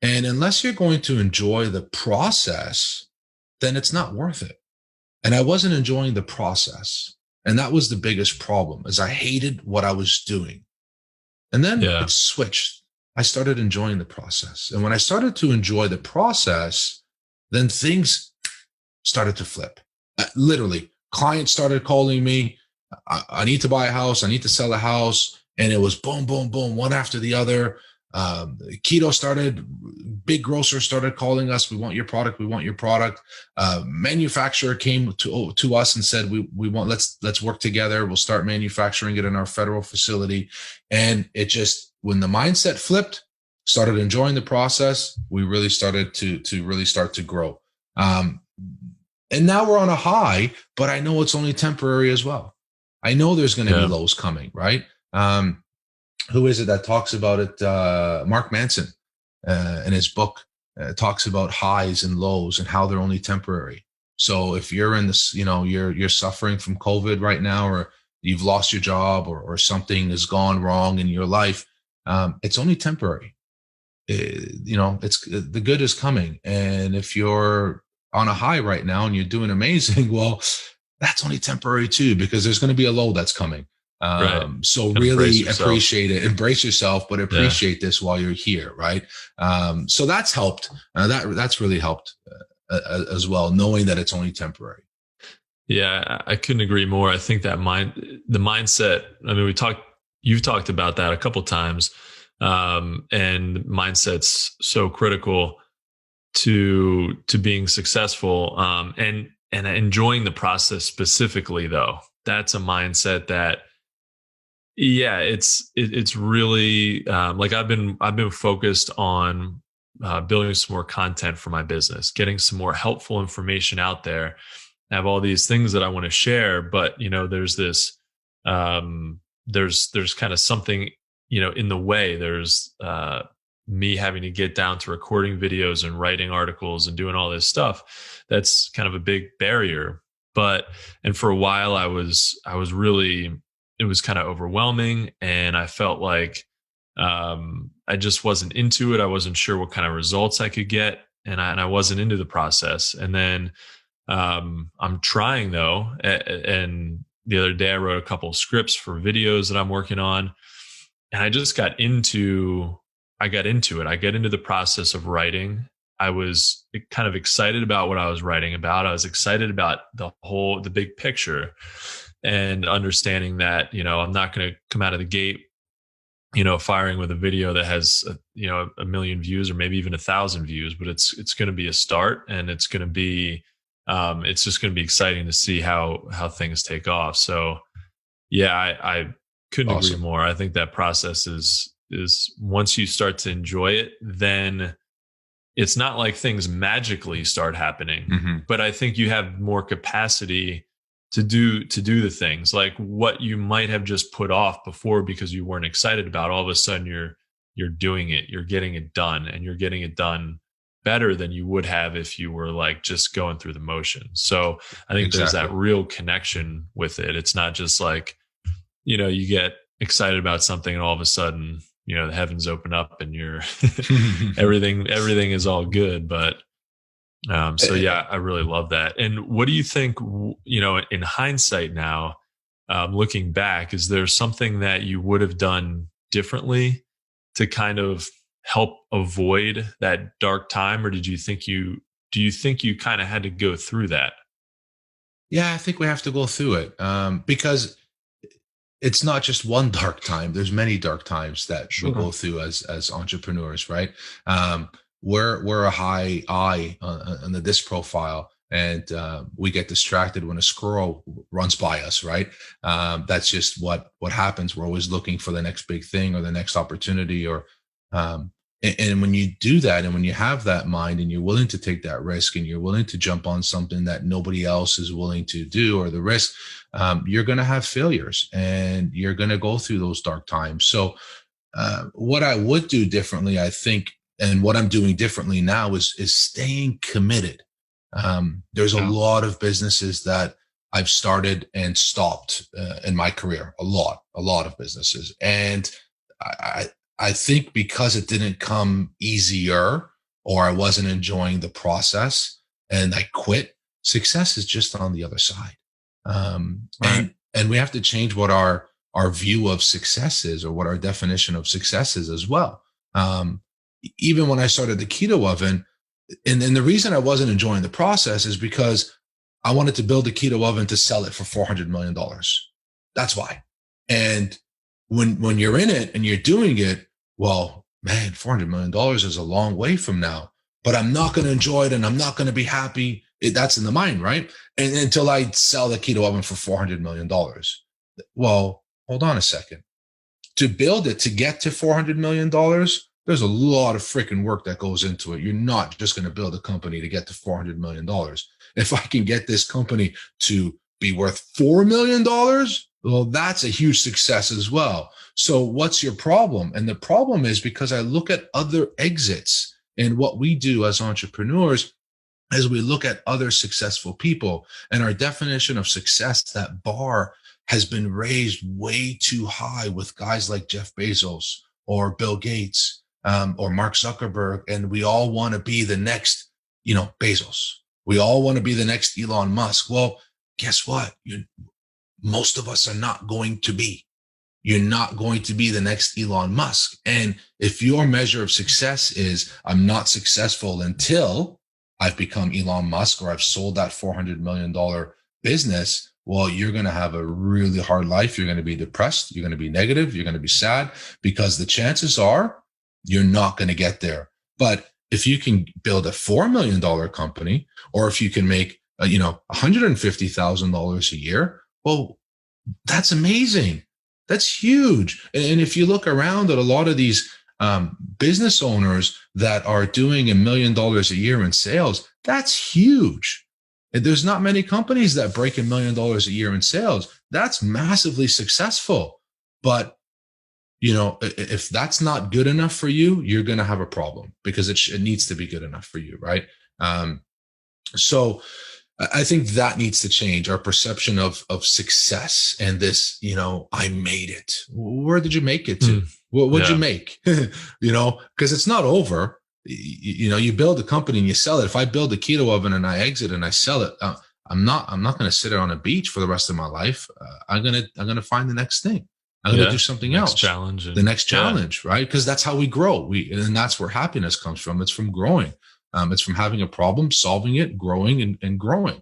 And unless you're going to enjoy the process, then it's not worth it. And I wasn't enjoying the process. And that was the biggest problem, is I hated what I was doing. And then it switched. I started enjoying the process. And when I started to enjoy the process, then things started to flip. Literally, clients started calling me. I need to buy a house. I need to sell a house. And it was boom, boom, boom, one after the other. Keto started, big grocers started calling us. We want your product. We want your product. Manufacturer came to us and said, we want, let's work together. We'll start manufacturing it in our federal facility. And it just, when the mindset flipped, started enjoying the process, we really started to really start to grow. And now we're on a high, but I know it's only temporary as well. I know there's going to be lows coming, right? Who is it that talks about it? Mark Manson, in his book, talks about highs and lows and how they're only temporary. So if you're in this, you're suffering from COVID right now, or you've lost your job, or something has gone wrong in your life, it's only temporary. It's the good is coming. And if you're on a high right now and you're doing amazing, well, that's only temporary too, because there's going to be a low that's coming. So really appreciate it, embrace yourself, but appreciate this while you're here. Right. So that's helped. That's really helped as well, knowing that it's only temporary. Yeah, I couldn't agree more. I think that the mindset, I mean, you've talked about that a couple of times. And mindset's so critical to being successful. And enjoying the process specifically, though, that's a mindset that, it's really, like I've been focused on, building some more content for my business, getting some more helpful information out there. I have all these things that I want to share, but there's this, there's kind of something, in the way. There's me having to get down to recording videos and writing articles and doing all this stuff. That's kind of a big barrier. And for a while I was really, it was kind of overwhelming, and I felt like I just wasn't into it. I wasn't sure what kind of results I could get, and I wasn't into the process. And then I'm trying though. And the other day I wrote a couple of scripts for videos that I'm working on, and I just got into it. I got into the process of writing. I was kind of excited about what I was writing about. I was excited about the big picture, and understanding that, I'm not going to come out of the gate, firing with a video that has, 1 million views or maybe even 1,000 views, but it's going to be a start, and it's going to be it's just going to be exciting to see how things take off. So yeah, I couldn't agree more. I think that process is once you start to enjoy it, then it's not like things magically start happening, but I think you have more capacity to do the things like what you might have just put off before because you weren't excited about. All of a sudden you're doing it, you're getting it done, and you're getting it done better than you would have if you were like just going through the motions. So I think there's that real connection with it. It's not just like, you get excited about something and all of a sudden, the heavens open up and you're everything is all good. But so yeah, I really love that. And what do you think, in hindsight now, looking back, is there something that you would have done differently to kind of help avoid that dark time? Or do you think you kind of had to go through that? Yeah, I think we have to go through it because it's not just one dark time. There's many dark times that we go through as entrepreneurs, right? We're a high I on the disc profile, and we get distracted when a squirrel runs by us, right? That's just what happens. We're always looking for the next big thing or the next opportunity, or and when you do that, and when you have that mind, and you're willing to take that risk, and you're willing to jump on something that nobody else is willing to do, or the risk, you're going to have failures, and you're going to go through those dark times. So what I would do differently, I think, and what I'm doing differently now is staying committed. There's a lot of businesses that I've started and stopped in my career, a lot of businesses. And I think because it didn't come easier, or I wasn't enjoying the process and I quit, success is just on the other side. And we have to change what our view of success is, or what our definition of success is as well. Even when I started the Keto Oven, and the reason I wasn't enjoying the process is because I wanted to build a keto oven to sell it for $400 million. That's why. And when you're in it and you're doing it, well, man, $400 million is a long way from now, but I'm not going to enjoy it and I'm not going to be happy. That's in the mind, right? And until I sell the keto oven for $400 million. Well, hold on a second. To build it, to get to $400 million, there's a lot of freaking work that goes into it. You're not just going to build a company to get to $400 million. If I can get this company to be worth $4 million, well, that's a huge success as well. So what's your problem? And the problem is because I look at other exits, and what we do as entrepreneurs is we look at other successful people, and our definition of success, that bar has been raised way too high with guys like Jeff Bezos or Bill Gates or Mark Zuckerberg. And we all want to be the next, Bezos. We all want to be the next Elon Musk. Well, guess what? Most of us are not going to be. You're not going to be the next Elon Musk. And if your measure of success is I'm not successful until I've become Elon Musk, or I've sold that $400 million business, well, you're going to have a really hard life. You're going to be depressed. You're going to be negative. You're going to be sad, because the chances are you're not going to get there. But if you can build a $4 million company, or if you can make, $150,000 a year, well, that's amazing. That's huge. And if you look around at a lot of these business owners that are doing $1 million a year in sales, that's huge. And there's not many companies that break $1 million a year in sales. That's massively successful. But, if that's not good enough for you, you're going to have a problem, because it needs to be good enough for you, right? So I think that needs to change, our perception of success, and this, I made it. Where did you make it to? What'd you make? Because it's not over. You build a company and you sell it. If I build a keto oven and I exit and I sell it, I'm not going to sit on a beach for the rest of my life. I'm going to find the next thing. I'm going to do something else. The next challenge, right? Because that's how we grow. And that's where happiness comes from. It's from growing. It's from having a problem, solving it, growing and growing.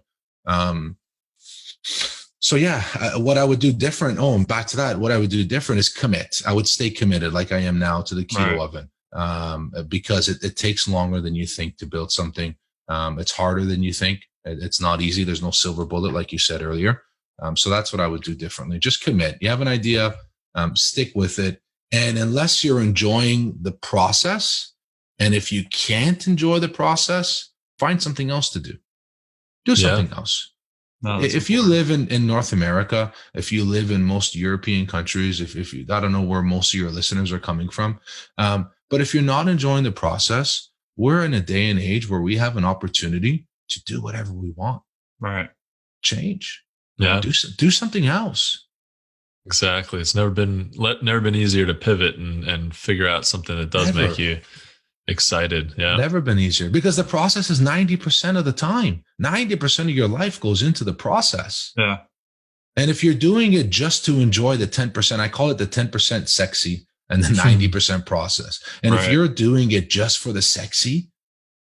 So yeah, what I would do different. Back to that. What I would do different is commit. I would stay committed, like I am now, to the keto oven, because it takes longer than you think to build something. It's harder than you think. It's not easy. There's no silver bullet, like you said earlier. So that's what I would do differently. Just commit. You have an idea, stick with it. And unless you're enjoying the process, and if you can't enjoy the process, find something else to do. Do something else. No, if you live in North America, if you live in most European countries, if you, I don't know where most of your listeners are coming from, but if you're not enjoying the process, we're in a day and age where we have an opportunity to do whatever we want. Right. Change. Yeah. Do something else. Exactly. It's never been easier to pivot and figure out something that does make you excited. Yeah. Never been easier, because the process is 90% of the time. 90% of your life goes into the process. Yeah. And if you're doing it just to enjoy the 10%, I call it the 10% sexy and the 90% process. And if you're doing it just for the sexy,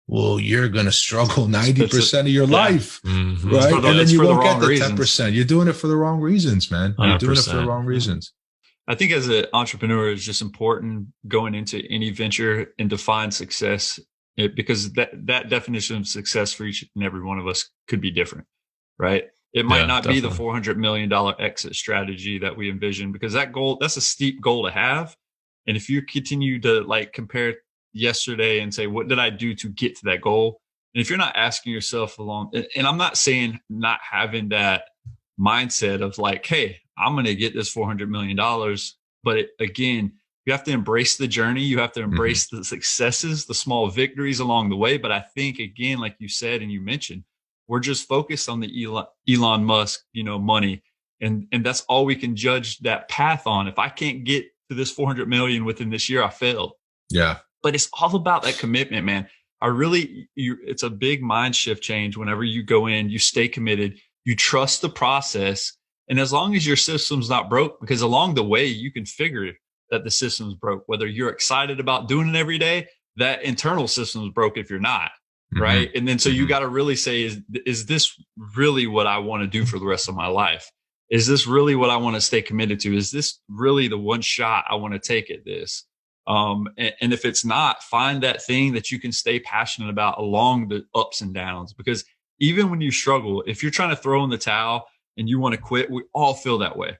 well, you're going to struggle 90% of your life, right? And then you won't get the 10%. You're doing it for the wrong reasons, man. You're doing it for the wrong reasons. I think as an entrepreneur, it's just important going into any venture and define success, because that definition of success for each and every one of us could be different, right? It might not be the $400 million exit strategy that we envision, because that's a steep goal to have. And if you continue to like compare yesterday and say, what did I do to get to that goal? And if you're not asking yourself and I'm not saying not having that mindset of like, hey, I'm going to get this $400 million. But again, you have to embrace the journey. You have to embrace the successes, the small victories along the way. But I think, again, like you said, and you mentioned, we're just focused on the Elon Musk, money. And that's all we can judge that path on. If I can't get to this 400 million within this year, I failed. Yeah. But it's all about that commitment, man. It's a big mind shift change. Whenever you go in, you stay committed, you trust the process. And as long as your system's not broke, because along the way, you can figure that the system's broke, whether you're excited about doing it every day, that internal system's broke if you're not. Right. And then so you got to really say, is this really what I want to do for the rest of my life? Is this really what I want to stay committed to? Is this really the one shot I want to take at this? And if it's not, find that thing that you can stay passionate about along the ups and downs, because even when you struggle, if you're trying to throw in the towel and you want to quit, we all feel that way.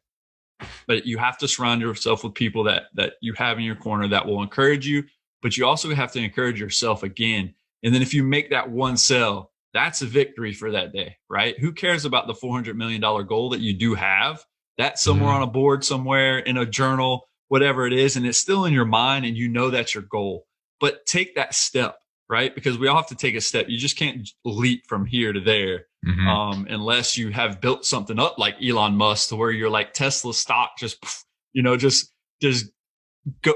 But you have to surround yourself with people that you have in your corner that will encourage you, but you also have to encourage yourself again. And then if you make that one sell, that's a victory for that day, right? Who cares about the $400 million goal that you do have? That's somewhere on a board, somewhere in a journal, whatever it is. And it's still in your mind and you know that's your goal, but take that step, right? Because we all have to take a step. You just can't leap from here to there unless you have built something up like Elon Musk, to where you're like Tesla stock, just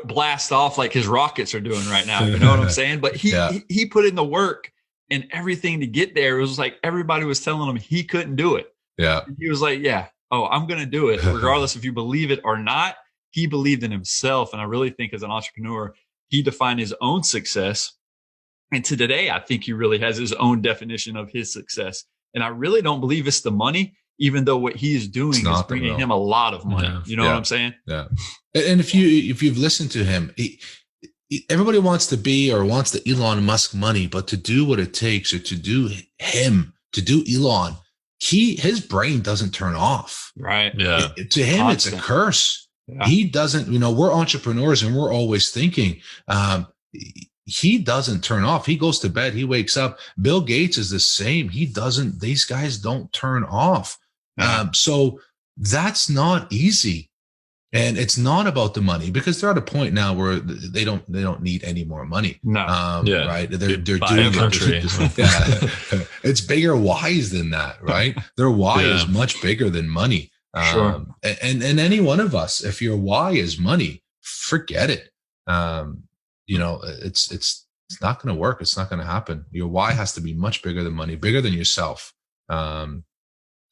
blast off like his rockets are doing right now. You know what I'm saying? But he put in the work and everything to get there. It was like everybody was telling him he couldn't do it. Yeah. And he was like, I'm going to do it. Regardless if you believe it or not, he believed in himself. And I really think as an entrepreneur, he defined his own success. And to today, I think he really has his own definition of his success. And I really don't believe it's the money, even though what he is doing is bringing him a lot of money. Yeah. You know what I'm saying? Yeah. And if you've listened to him, everybody wants to be or wants the Elon Musk money, but to do what it takes, or to do Elon, his brain doesn't turn off. Right. Yeah. To him, Constant. It's a curse. Yeah. He doesn't, we're entrepreneurs and we're always thinking, he doesn't turn off. He goes to bed. He wakes up. Bill Gates is the same. These guys don't turn off. So that's not easy. And it's not about the money, because they're at a point now where they don't need any more money. No. Right. They're doing it. It's bigger whys than that, right? Their why is much bigger than money. Sure. And any one of us, if your why is money, forget it. It's not going to work. It's not going to happen. Your why has to be much bigger than money, bigger than yourself. And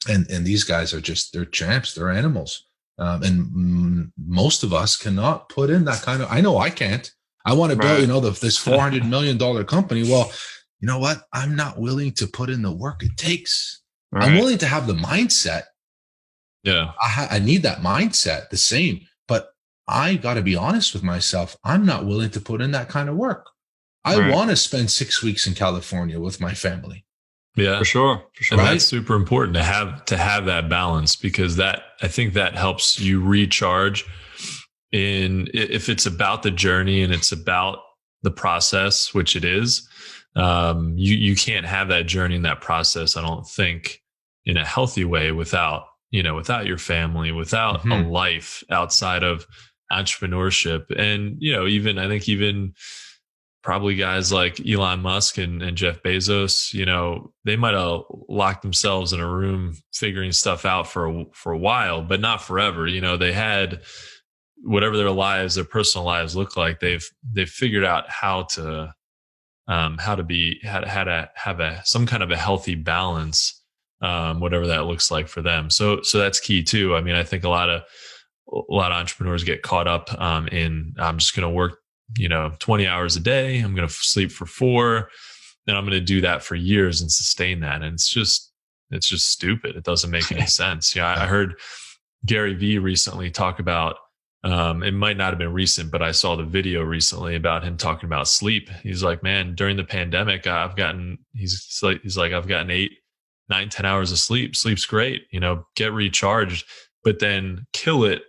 these guys they're champs. They're animals. And most of us cannot put in that kind of, I know I can't. I want to build, this $400 million company. Well, you know what? I'm not willing to put in the work it takes. Right. I'm willing to have the mindset. Yeah. I need that mindset, the same, but I got to be honest with myself. I'm not willing to put in that kind of work. I want to spend 6 weeks in California with my family. Yeah, for sure. And that's super important to have that balance, because I think that helps you recharge if it's about the journey and it's about the process, which it is. You can't have that journey and that process, I don't think, in a healthy way without your family, without a life outside of entrepreneurship. And, I think even probably guys like Elon Musk and Jeff Bezos, they might have locked themselves in a room figuring stuff out for a while, but not forever. They had whatever their personal lives look like. They've figured out how to have some kind of a healthy balance, whatever that looks like for them. So that's key too. I mean, I think a lot of entrepreneurs get caught up in, I'm just going to work 20 hours a day. I'm going to sleep for 4, and I'm going to do that for years and sustain that. And it's just stupid. It doesn't make any sense. I heard Gary Vee recently talk about, it might not have been recent, but I saw the video recently about him talking about sleep. He's like, man, during the pandemic, I've gotten 8, 9, 10 hours of sleep. Sleep's great, get recharged, but then kill it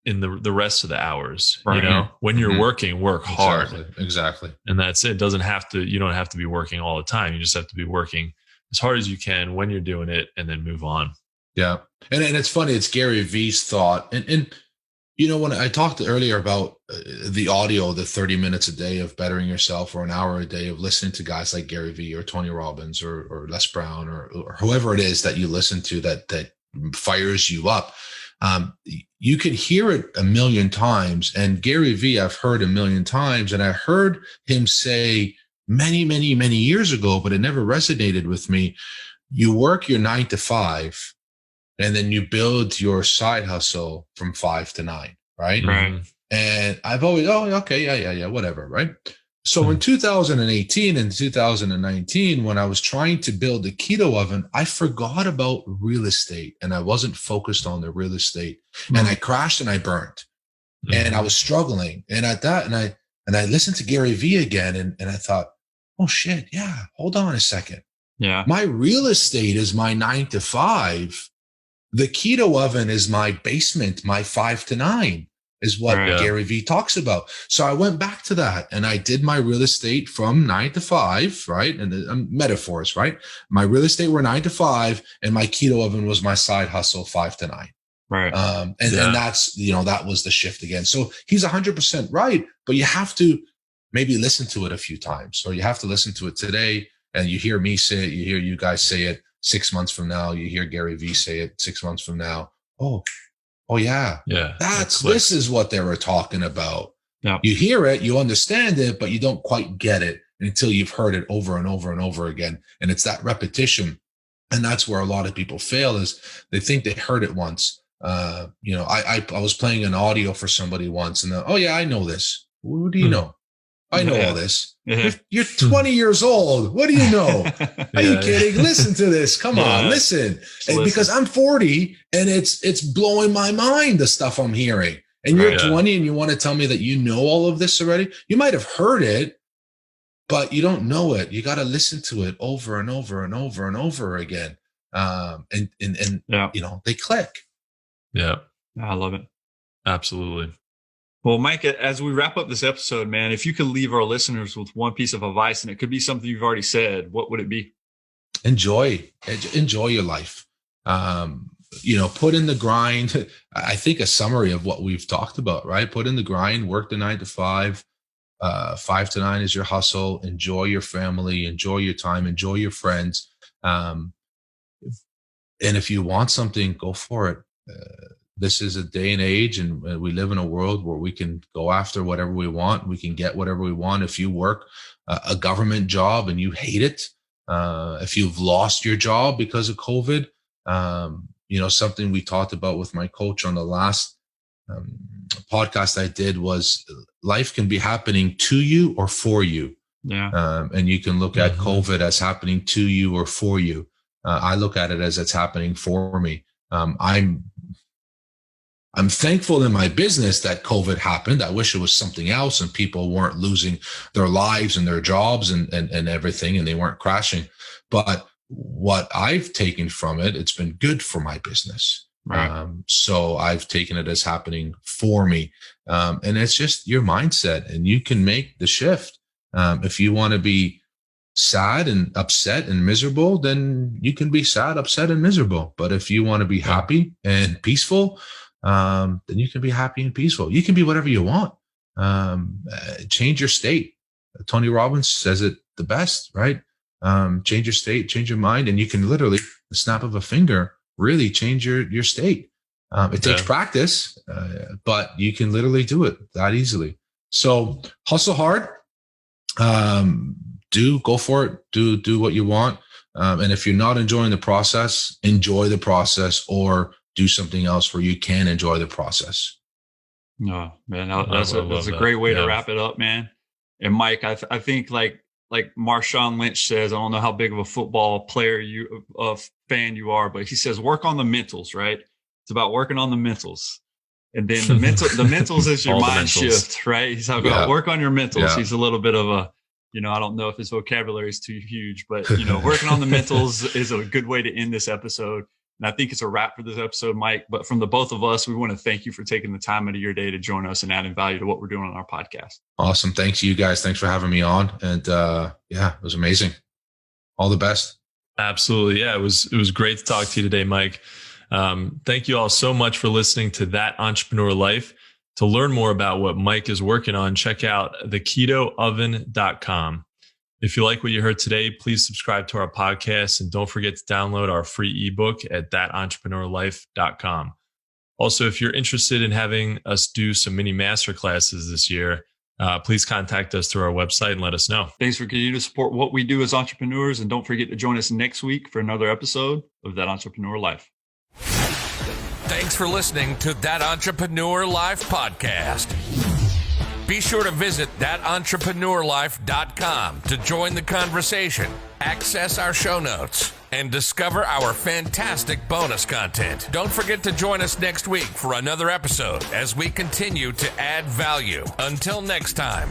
in the rest of the hours. Right. When you're working, work hard. Exactly. And that's it. You don't have to be working all the time. You just have to be working as hard as you can when you're doing it, and then move on. Yeah. And it's funny, it's Gary Vee's thought. And when I talked earlier about the audio, the 30 minutes a day of bettering yourself, or an hour a day of listening to guys like Gary Vee or Tony Robbins or Les Brown or whoever it is that you listen to that fires you up. You could hear it a million times. And Gary Vee, I've heard a million times. And I heard him say many, many, many years ago, but it never resonated with me. You work your 9 to 5. And then you build your side hustle from 5 to 9, right? Right. And I've always, yeah, whatever, right? So in 2018 and 2019, when I was trying to build the keto oven, I forgot about real estate, and I wasn't focused on the real estate, and I crashed and I burned, and I was struggling. And at that, and I listened to Gary Vee again, and I thought, oh shit, yeah, hold on a second. Yeah. My real estate is my 9 to 5. The keto oven is my basement, my 5 to 9 is what Gary Vee talks about. So I went back to that, and I did my real estate from 9 to 5, right? And metaphors, right? My real estate were 9 to 5, and my keto oven was my side hustle 5 to 9. Right. And that's, that was the shift again. So he's 100% right, but you have to maybe listen to it a few times. So you have to listen to it today, and you hear me say it, you hear you guys say it 6 months from now, you hear Gary Vee say it 6 months from now. Oh yeah. Yeah. This is what they were talking about. Yeah. You hear it, you understand it, but you don't quite get it until you've heard it over and over and over again. And it's that repetition. And that's where a lot of people fail, is they think they heard it once. I was playing an audio for somebody once, and I know this. What do you know? I know all this. You're 20 years old. What do you know? Are you kidding? Listen to this. Come on, listen. Because I'm 40, and it's blowing my mind, the stuff I'm hearing. And you're 20, and you want to tell me that you know all of this already? You might have heard it, but you don't know it. You got to listen to it over and over and over and over again. They click. Yeah. I love it. Absolutely. Well, Mike, as we wrap up this episode, man, if you could leave our listeners with one piece of advice, and it could be something you've already said, what would it be? Enjoy your life. Put in the grind. I think a summary of what we've talked about, right? Put in the grind, work the 9 to 5, 5 to 9 is your hustle. Enjoy your family, enjoy your time, enjoy your friends. And if you want something, go for it. This is a day and age, and we live in a world where we can go after whatever we want. We can get whatever we want. If you work a government job and you hate it, if you've lost your job because of COVID, something we talked about with my coach on the last podcast I did was life can be happening to you or for you. Yeah. And you can look at COVID as happening to you or for you. I look at it as it's happening for me. I'm thankful in my business that COVID happened. I wish it was something else and people weren't losing their lives and their jobs and everything, and they weren't crashing. But what I've taken from it, it's been good for my business. Right. So I've taken it as happening for me. And it's just your mindset, and you can make the shift. If you want to be sad and upset and miserable, then you can be sad, upset, and miserable. But if you want to be happy and peaceful, then you can be happy and peaceful. You can be whatever you want. Change your state. Tony Robbins says it the best, right? Change your state, change your mind, and you can literally, the snap of a finger, really change your state. It takes practice, but you can literally do it that easily. So hustle hard. Go for it. Do what you want. And if you're not enjoying the process, enjoy the process, or do something else where you can enjoy the process. No, man, that's a great way to wrap it up, man. And Mike, I think like Marshawn Lynch says, I don't know how big of a football player fan you are, but he says, work on the mentals, right? It's about working on the mentals. And then the mentals is your mind shift, right? He's talking about work on your mentals. Yeah. He's a little bit of a, I don't know if his vocabulary is too huge, but, working on the mentals is a good way to end this episode. And I think it's a wrap for this episode, Mike. But from the both of us, we want to thank you for taking the time out of your day to join us and adding value to what we're doing on our podcast. Awesome. Thanks you guys. Thanks for having me on. And it was amazing. All the best. Absolutely. Yeah, it was great to talk to you today, Mike. Thank you all so much for listening to That Entrepreneur Life. To learn more about what Mike is working on, check out 𝗔𝗱𝗶𝗄𝗟𝗲𝗏. If you like what you heard today, please subscribe to our podcast, and don't forget to download our free ebook at thatentrepreneurlife.com. Also, if you're interested in having us do some mini masterclasses this year, please contact us through our website and let us know. Thanks for continuing to support what we do as entrepreneurs, and don't forget to join us next week for another episode of That Entrepreneur Life. Thanks for listening to That Entrepreneur Life podcast. Be sure to visit thatentrepreneurlife.com to join the conversation, access our show notes, and discover our fantastic bonus content. Don't forget to join us next week for another episode as we continue to add value. Until next time.